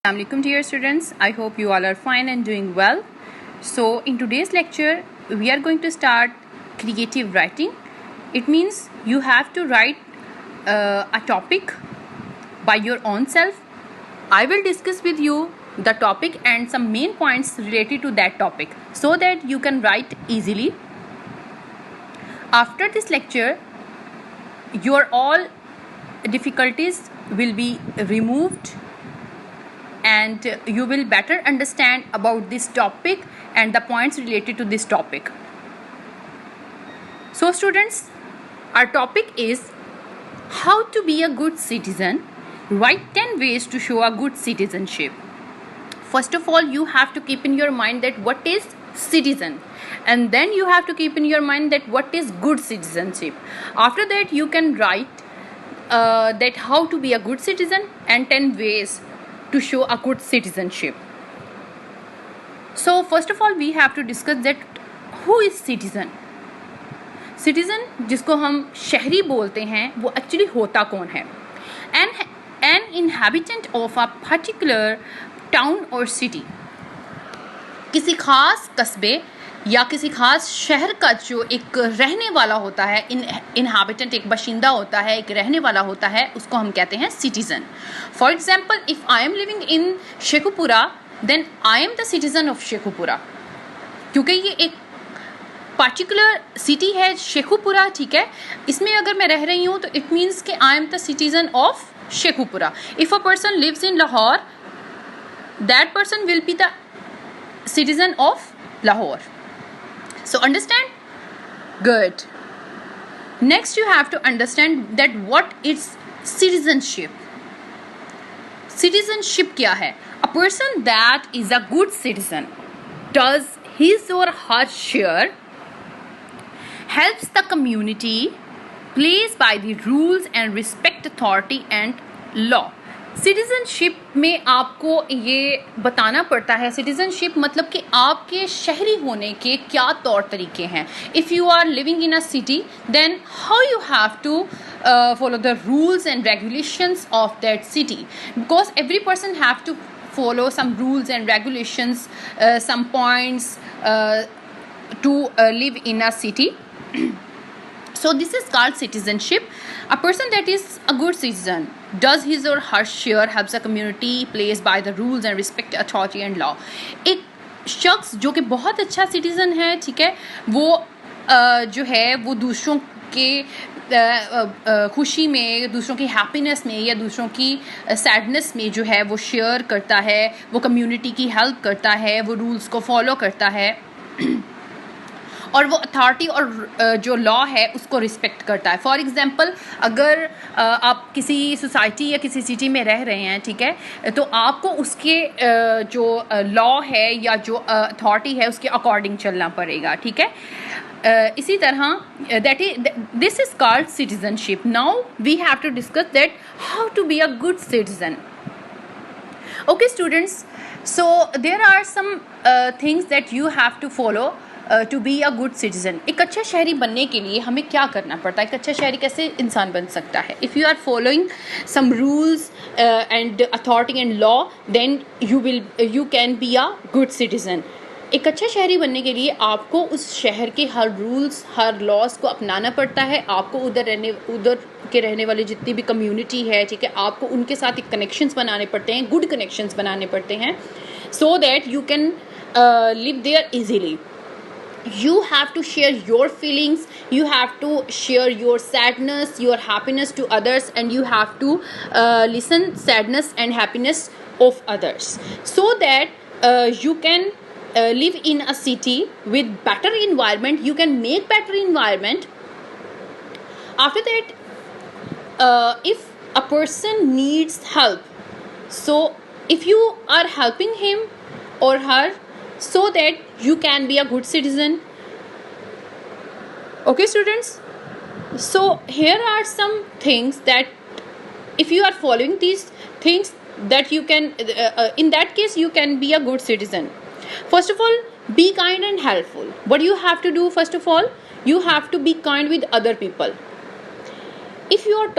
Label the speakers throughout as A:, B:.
A: Assalamualaikum dear students, I hope you all are fine and doing well. So in today's lecture we are going to start creative writing. It means you have to write a topic by your own self. I will discuss with you the topic and some main points related to that topic so that you can write easily. After this lecture your all difficulties will be removed and you will better understand about this topic and the points related to this topic. So students, our topic is how to be a good citizen. Write 10 ways to show a good citizenship. First of all, you have to keep in your mind that what is citizen, and then you have to keep in your mind that what is good citizenship. After that you can write that how to be a good citizen and 10 ways to show a good citizenship. So first of all we have to discuss that who is citizen. Citizen जिसको हम शहरी बोलते हैं वो actually होता कौन है? An inhabitant of a particular town or city. किसी खास कस्बे या किसी खास शहर का जो एक रहने वाला होता है, इनहैबिटेंट एक बाशिंदा होता है, एक रहने वाला होता है, उसको हम कहते हैं citizen. For example, if I am living in Sheikhupura then I am the citizen of Sheikhupura, क्योंकि ये एक पर्टिकुलर सिटी है शेखुपुरा. ठीक है, इसमें अगर मैं रह रही हूँ तो इट मीन्स कि I am the citizen of Sheikhupura. If a person lives in Lahore that person will be the citizen of Lahore. So understand? Good. Next you have to understand that what is citizenship. Citizenship क्या है? A person that is a good citizen does his or her share, helps the community, plays by the rules and respect authority and law. Citizenship में आपको ये बताना पड़ता है, citizenship मतलब कि आपके शहरी होने के क्या तौर तरीके हैं. If you are living in a city then how you have to follow the rules and regulations of that city, because every person have to follow some rules and regulations, some points to live in a city. So this is called citizenship. A person that is a good citizen does his or her share, helps the community, plays by the rules and respect authority and law. एक शख्स जो कि बहुत अच्छा citizen है, ठीक है, वो जो है वो दूसरों के खुशी में, दूसरों की हैप्पीनेस में या दूसरों की सैडनेस में जो है वो शेयर करता है, वो कम्युनिटी की हेल्प करता है, वो रूल्स को फॉलो करता है और वो अथॉरिटी और जो लॉ है उसको रिस्पेक्ट करता है. फॉर एग्जांपल, अगर आप किसी सोसाइटी या किसी सिटी में रह रहे हैं, ठीक है, तो आपको उसके जो लॉ है या जो अथॉरिटी है उसके अकॉर्डिंग चलना पड़ेगा. ठीक है, इसी तरह this is called citizenship. Now we have to discuss that how to be a good citizen. Okay students, so there are some things that you have to follow to be a good citizen. एक अच्छा शहरी बनने के लिए हमें क्या करना पड़ता है, एक अच्छा शहरी कैसे इंसान बन सकता है? If you are following some rules and authority and law then you can be a good citizen. एक अच्छा शहरी बनने के लिए आपको उस शहर के हर रूल्स, हर लॉज को अपनाना पड़ता है. आपको उधर के रहने वाले जितनी भी कम्युनिटी है, ठीक है, आपको उनके साथ एक कनेक्शंस बनाने पड़ते हैं, गुड कनेक्शंस बनाने पड़ते हैं, so that you can live there easily. You have to share your feelings, you have to share your sadness, your happiness to others, and you have to listen sadness and happiness of others, so that you can live in a city with better environment. You can make better environment. After that, if a person needs help, so if you are helping him or her, so that you can be a good citizen. Okay students, so here are some things that if you are following these things that you can in that case you can be a good citizen. First of all, be kind and helpful. What you have to do, first of all, you have to be kind with other people. If you are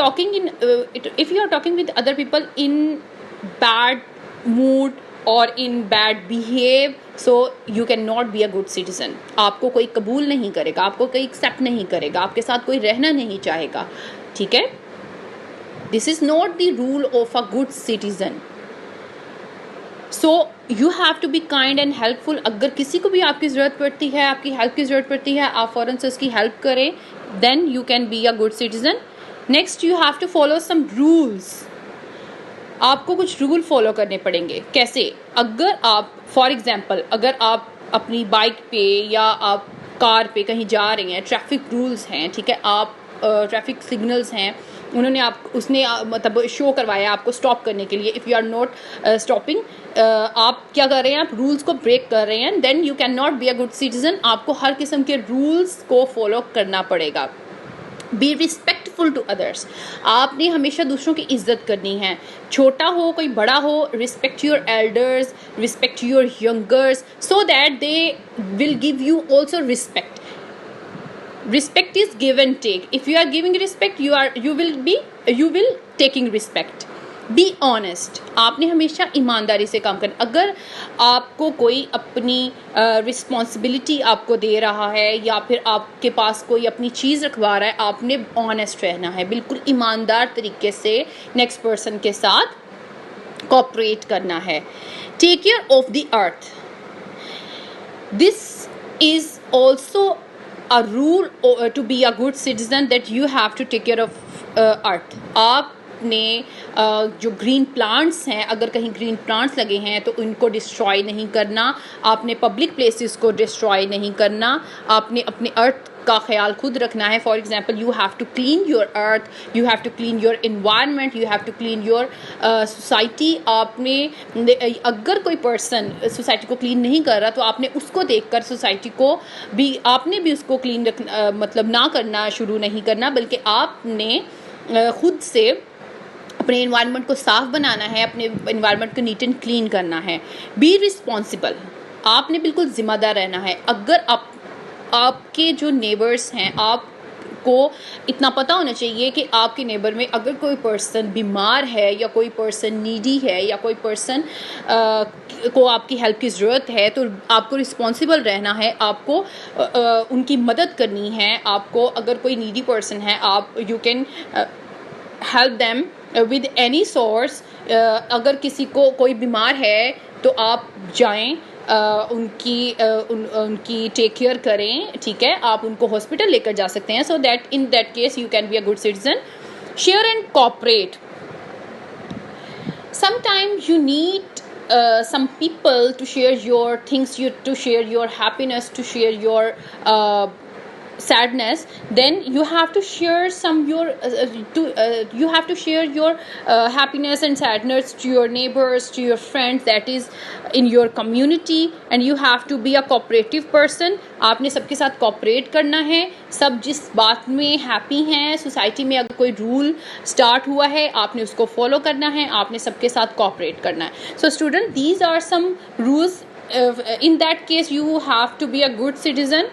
A: talking with other people in bad mood or in bad behave, so you cannot be a good citizen. आपको कोई कबूल नहीं करेगा, आपको कोई accept नहीं करेगा, आपके साथ कोई रहना नहीं चाहेगा, ठीक है? This is not the rule of a good citizen. So you have to be kind and helpful. अगर किसी को भी आपकी ज़रूरत पड़ती है, आपकी हेल्प की ज़रूरत पड़ती है, आप फ़ौरन से उसकी हेल्प करें, then you can be a good citizen. Next you have to follow some rules. आपको कुछ रूल फॉलो करने पड़ेंगे. कैसे? अगर आप फॉर एग्जांपल अगर आप अपनी बाइक पे या आप कार पे कहीं जा रहे हैं, ट्रैफिक रूल्स हैं, ठीक है, आप ट्रैफिक सिग्नल्स हैं, उसने मतलब शो करवाया आपको स्टॉप करने के लिए. If you are not stopping, आप क्या कर रहे हैं, आप रूल्स को ब्रेक कर रहे हैं, then you can not be a good citizen. आपको हर किस्म के रूल्स को फॉलो करना पड़ेगा. Be respectful to others. आपने हमेशा दूसरों की इज्जत करनी है, छोटा हो कोई बड़ा हो. Respect your elders, respect your youngers, so that they will give you also respect. Respect is give and take. If you are giving respect, you will taking respect. Be honest. आपने हमेशा ईमानदारी से काम करना. अगर आपको कोई अपनी रिस्पॉन्सिबिलिटी आपको दे रहा है या फिर आपके पास कोई अपनी चीज़ रखवा रहा है, आपने ऑनेस्ट रहना है, बिल्कुल ईमानदार तरीके से नेक्स्ट पर्सन के साथ कोऑपरेट करना है. Take care of the earth. This is also a rule to be a good citizen, that you have to take care of earth. आपने जो ग्रीन प्लांट्स हैं, अगर कहीं ग्रीन प्लांट्स लगे हैं तो उनको डिस्ट्रॉय नहीं करना. आपने पब्लिक प्लेसेस को डिस्ट्रॉय नहीं करना. आपने अपने अर्थ का ख्याल खुद रखना है. For example, you have to clean your earth, you have to clean your environment, you have to clean your society. आपने अगर कोई पर्सन सोसाइटी को क्लीन नहीं कर रहा तो आपने उसको देखकर सोसाइटी को भी आपने भी उसको क्लीन रखना, मतलब ना करना शुरू नहीं करना, बल्कि आपने खुद से अपने इन्वायरमेंट को साफ़ बनाना है, अपने इन्वायरमेंट को नीट एंड क्लीन करना है. Be responsible. आपने बिल्कुल ज़िम्मेदार रहना है. अगर आपके जो नेबर्स हैं, आपको इतना पता होना चाहिए कि आपके नेबर में अगर कोई पर्सन बीमार है या कोई पर्सन नीडी है या कोई पर्सन को आपकी हेल्प की ज़रूरत है, तो आपको रिस्पॉन्सिबल रहना है. आपको उनकी मदद करनी है. आपको अगर कोई नीडी पर्सन है, आप you can help them with any source. अगर किसी को कोई बीमार है तो आप जाएं, उनकी टेक केयर करें, ठीक है. आप उनको हॉस्पिटल लेकर जा सकते हैं. So that in that case you can be a good citizen. Share and cooperate. Sometimes you need some people to share your things, to share your happiness, to share your sadness. Then you have to share you have to share your happiness and sadness to your neighbors, to your friends, that is in your community. And you have to be a cooperative person. आपने सबके साथ cooperate करना है. सब जिस बात में happy हैं, सोसाइटी में अगर कोई रूल स्टार्ट हुआ है, आपने उसको फॉलो करना है. आपने सबके साथ कोऑपरेट करना है. So student, these are some rules. In that case you have to be a good citizen.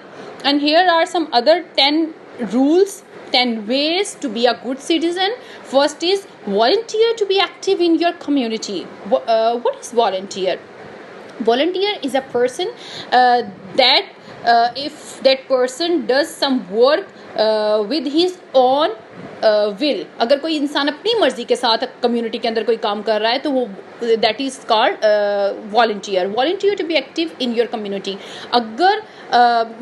A: And here are some other 10 rules, 10 ways to be a good citizen. First is volunteer to be active in your community. What is volunteer? Volunteer is a person that if that person does some work with his own will. अगर कोई इंसान अपनी मर्जी के साथ community के अंदर कोई काम कर रहा है तो वो that is called volunteer. Volunteer to be active in your community. अगर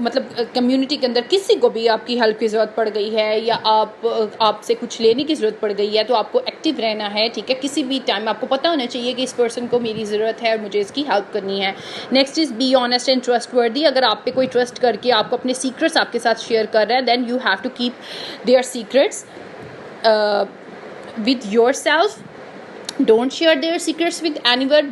A: मतलब कम्युनिटी के अंदर किसी को भी आपकी हेल्प की ज़रूरत पड़ गई है या आपसे कुछ लेने की ज़रूरत पड़ गई है तो आपको एक्टिव रहना है, ठीक है. किसी भी टाइम आपको पता होना चाहिए कि इस पर्सन को मेरी ज़रूरत है और मुझे इसकी हेल्प करनी है. Next is be honest and trustworthy. अगर आप पे कोई ट्रस्ट करके आपको अपने सीक्रेट्स आपके साथ शेयर कर रहा है, then you have to keep their secrets with yourself. Don't share their secrets with anyone.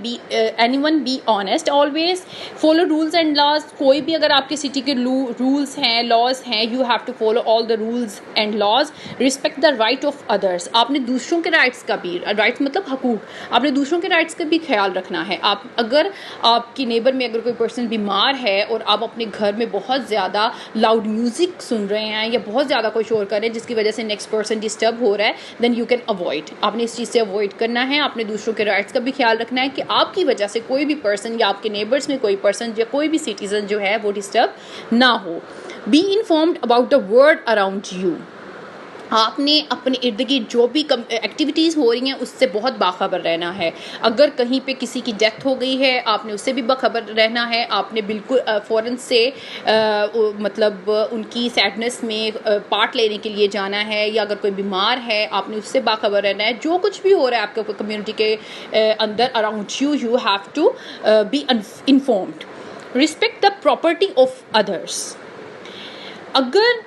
A: Be honest always. Follow rules and laws. कोई भी अगर आपके सिटी के रूल्स हैं, लॉज हैं, you have to follow all the rules and laws. Respect the right of others. आपने दूसरों के राइट्स का भी, राइट्स मतलब हकूक, आपने दूसरों के राइट्स का भी ख्याल रखना है. आप अगर आपकी नेबर में अगर कोई पर्सन बीमार है और आप अपने घर में बहुत ज़्यादा लाउड म्यूज़िक सुन रहे हैं या बहुत ज़्यादा कोई शोर कर रहे हैं जिसकी वजह से नेक्स्ट पर्सन डिस्टर्ब हो रहा है, देन यू कैन अवॉइड. आपने इस चीज़ से अवॉइड करना है. है, आपने दूसरों के राइट्स का भी ख्याल रखना है कि आपकी वजह से कोई भी पर्सन या आपके नेबर्स में कोई पर्सन या कोई भी सिटीजन जो है वो डिस्टर्ब ना हो। Be informed about the world around you. आपने अपने इर्द गिर्द जो भी एक्टिविटीज़ हो रही हैं उससे बहुत बाखबर रहना है। अगर कहीं पे किसी की डेथ हो गई है आपने उससे भी बाखबर रहना है। आपने बिल्कुल फ़ौरन से मतलब उनकी सैडनेस में पार्ट लेने के लिए जाना है, या अगर कोई बीमार है आपने उससे बाखबर रहना है। जो कुछ भी हो रहा है आपके कम्युनिटी के अंदर around you, you have to be informed. Respect the property of others. अगर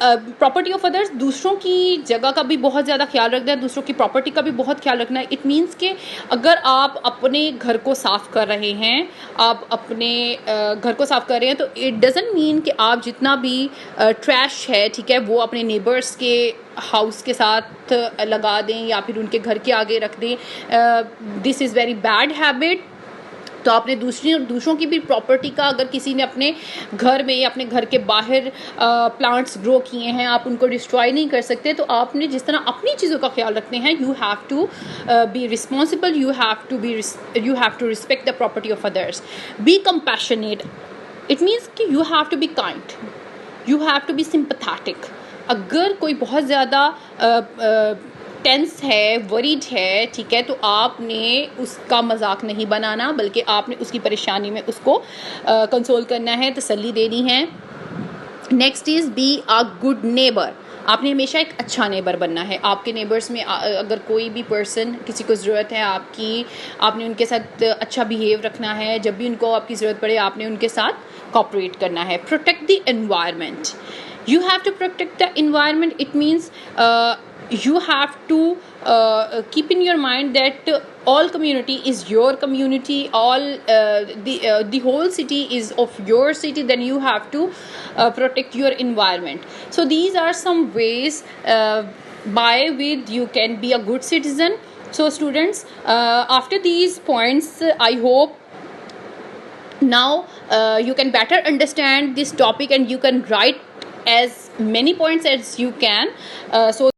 A: प्रॉपर्टी ऑफ अदर्स, दूसरों की जगह का भी बहुत ज़्यादा ख्याल रखना है, दूसरों की प्रॉपर्टी का भी बहुत ख्याल रखना है। इट मीन्स कि अगर आप अपने घर को साफ़ कर रहे हैं, आप अपने घर को साफ़ कर रहे हैं, तो इट डज़ंट मीन कि आप जितना भी ट्रैश है, ठीक है, वो अपने नेबर्स के हाउस के साथ लगा दें या फिर उनके घर के आगे रख दें। This is very bad habit. तो आपने दूसरों की भी प्रॉपर्टी का, अगर किसी ने अपने घर में या अपने घर के बाहर प्लांट्स ग्रो किए हैं, आप उनको डिस्ट्रॉय नहीं कर सकते। तो आपने जिस तरह अपनी चीज़ों का ख्याल रखते हैं, you have to be responsible, you have to respect the property of others. Be compassionate. It means कि you have to be kind, you have to be sympathetic. अगर कोई बहुत ज़्यादा टेंस है, वरीड है, ठीक है, तो आपने उसका मजाक नहीं बनाना, बल्कि आपने उसकी परेशानी में उसको कंसोल करना है, तसल्ली देनी है। Next is B a good neighbour. आपने हमेशा एक अच्छा नेबर बनना है। आपके नेबर्स में अगर कोई भी पर्सन, किसी को ज़रूरत है आपकी, आपने उनके साथ अच्छा बिहेव रखना है। जब भी उनको आपकी ज़रूरत पड़े आपने उनके साथ कोऑपरेट करना है। Protect the environment. You have to protect the environment. It means you have to keep in your mind that all community is your community, all the whole city is of your city, then you have to protect your environment. So these are some ways by which you can be a good citizen. So students, after these points, I hope now you can better understand this topic and you can write as many points as you can. So